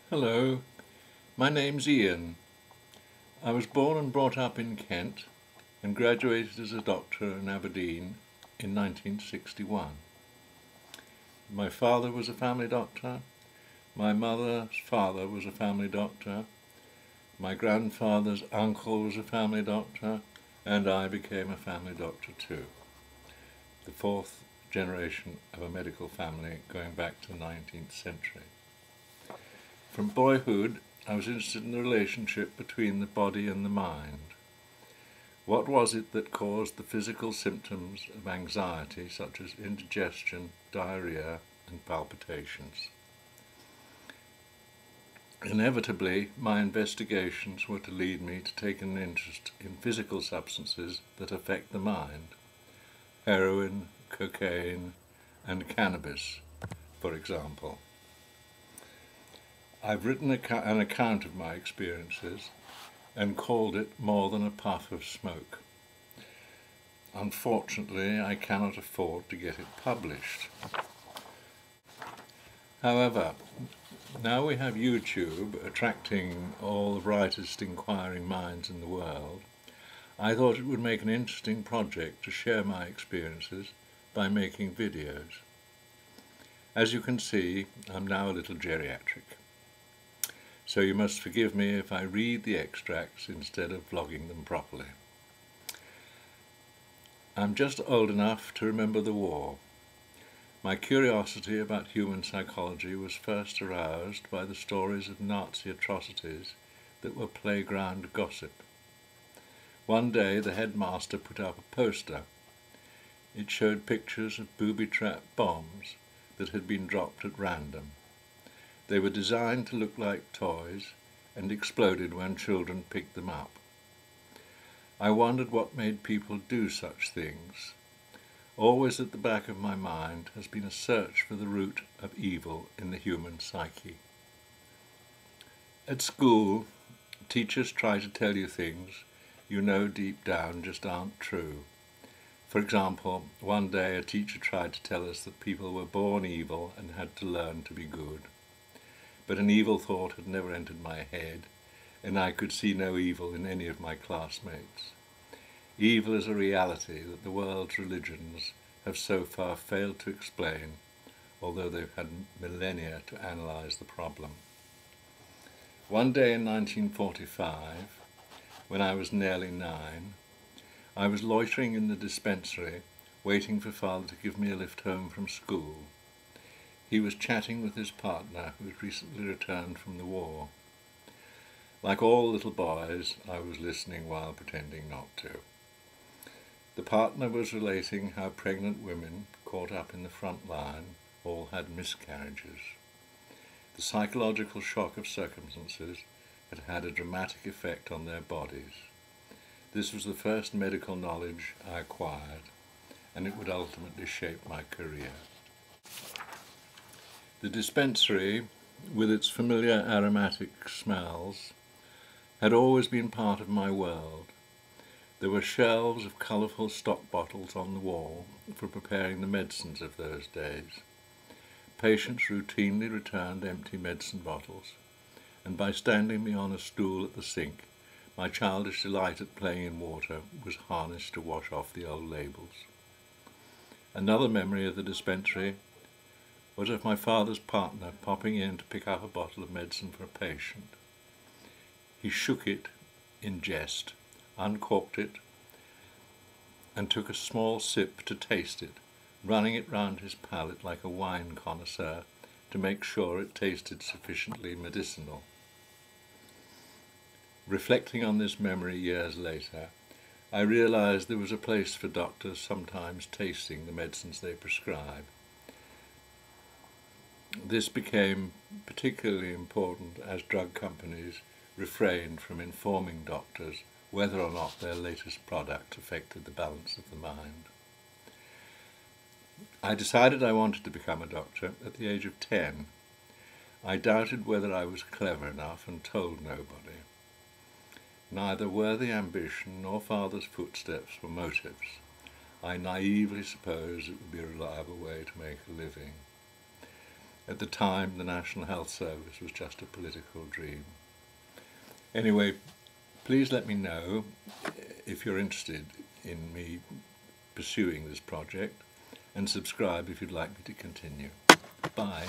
Hello, my name's Ian. I was born and brought up in Kent and graduated as a doctor in Aberdeen in 1961. My father was a family doctor, my mother's father was a family doctor, my grandfather's uncle was a family doctor, and I became a family doctor too. The fourth generation of a medical family going back to the 19th century. From boyhood, I was interested in the relationship between the body and the mind. What was it that caused the physical symptoms of anxiety, such as indigestion, diarrhea, and palpitations? Inevitably, my investigations were to lead me to take an interest in physical substances that affect the mind: heroin, cocaine, and cannabis, for example. I've written an account of my experiences and called it More Than a Puff of Smoke. Unfortunately, I cannot afford to get it published. However, now we have YouTube attracting all the brightest inquiring minds in the world, I thought it would make an interesting project to share my experiences by making videos. As you can see, I'm now a little geriatric, so you must forgive me if I read the extracts instead of vlogging them properly. I'm just old enough to remember the war. My curiosity about human psychology was first aroused by the stories of Nazi atrocities that were playground gossip. One day the headmaster put up a poster. It showed pictures of booby-trapped bombs that had been dropped at random. They were designed to look like toys and exploded when children picked them up. I wondered what made people do such things. Always at the back of my mind has been a search for the root of evil in the human psyche. At school, teachers try to tell you things you know deep down just aren't true. For example, one day a teacher tried to tell us that people were born evil and had to learn to be good. But an evil thought had never entered my head, and I could see no evil in any of my classmates. Evil is a reality that the world's religions have so far failed to explain, although they've had millennia to analyze the problem. One day in 1945, when I was nearly 9, I was loitering in the dispensary, waiting for Father to give me a lift home from school. He was chatting with his partner, who had recently returned from the war. Like all little boys, I was listening while pretending not to. The partner was relating how pregnant women, caught up in the front line, all had miscarriages. The psychological shock of circumstances had had a dramatic effect on their bodies. This was the first medical knowledge I acquired, and it would ultimately shape my career. The dispensary, with its familiar aromatic smells, had always been part of my world. There were shelves of colourful stock bottles on the wall for preparing the medicines of those days. Patients routinely returned empty medicine bottles, and by standing me on a stool at the sink, my childish delight at playing in water was harnessed to wash off the old labels. Another memory of the dispensary was of my father's partner popping in to pick up a bottle of medicine for a patient. He shook it in jest, uncorked it, and took a small sip to taste it, running it round his palate like a wine connoisseur to make sure it tasted sufficiently medicinal. Reflecting on this memory years later, I realized there was a place for doctors sometimes tasting the medicines they prescribe. This became particularly important as drug companies refrained from informing doctors whether or not their latest product affected the balance of the mind. I decided I wanted to become a doctor at the age of 10. I doubted whether I was clever enough and told nobody. Neither worthy ambition nor father's footsteps were motives. I naively supposed it would be a reliable way to make a living. At the time, the National Health Service was just a political dream. Anyway, please let me know if you're interested in me pursuing this project, and subscribe if you'd like me to continue. Bye.